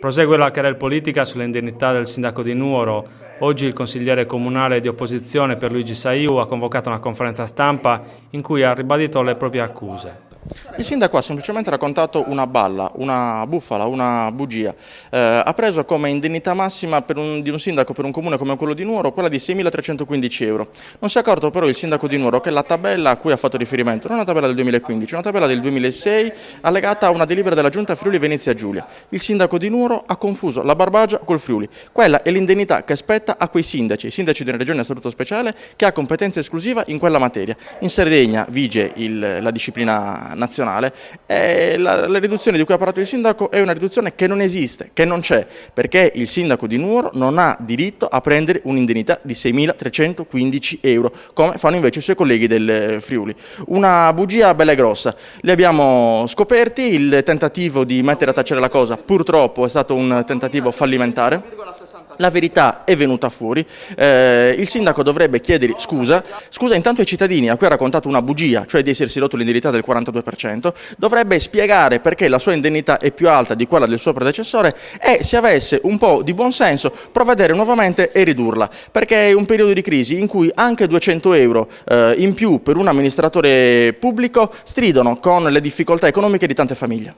Prosegue la querel politica sulle indennità del sindaco di Nuoro. Oggi il consigliere comunale di opposizione Pierluigi Saiu ha convocato una conferenza stampa in cui ha ribadito le proprie accuse. Il sindaco ha semplicemente raccontato una balla, una bufala, una bugia. Ha preso come indennità massima di un sindaco per un comune come quello di Nuoro quella di 6.315 euro. Non si è accorto però il sindaco di Nuoro che la tabella a cui ha fatto riferimento non è una tabella del 2015, è una tabella del 2006 allegata a una delibera della Giunta Friuli Venezia Giulia. Il sindaco di Nuoro ha confuso la Barbagia col Friuli. Quella è l'indennità che spetta a quei sindaci, i sindaci di una regione a statuto speciale che ha competenza esclusiva in quella materia. In Sardegna vige la disciplina nazionale e la riduzione di cui ha parlato il sindaco è una riduzione che non esiste, che non c'è, perché il sindaco di Nuoro non ha diritto a prendere un'indennità di 6.315 euro, come fanno invece i suoi colleghi del Friuli. Una bugia bella e grossa. Li abbiamo scoperti, il tentativo di mettere a tacere la cosa purtroppo è stato un tentativo fallimentare. La verità è venuta fuori, il sindaco dovrebbe chiedere scusa intanto ai cittadini a cui ha raccontato una bugia, cioè di essersi rotto l'indennità del 42%, dovrebbe spiegare perché la sua indennità è più alta di quella del suo predecessore e, se avesse un po' di buonsenso, provvedere nuovamente e ridurla, perché è un periodo di crisi in cui anche 200 euro in più per un amministratore pubblico stridono con le difficoltà economiche di tante famiglie.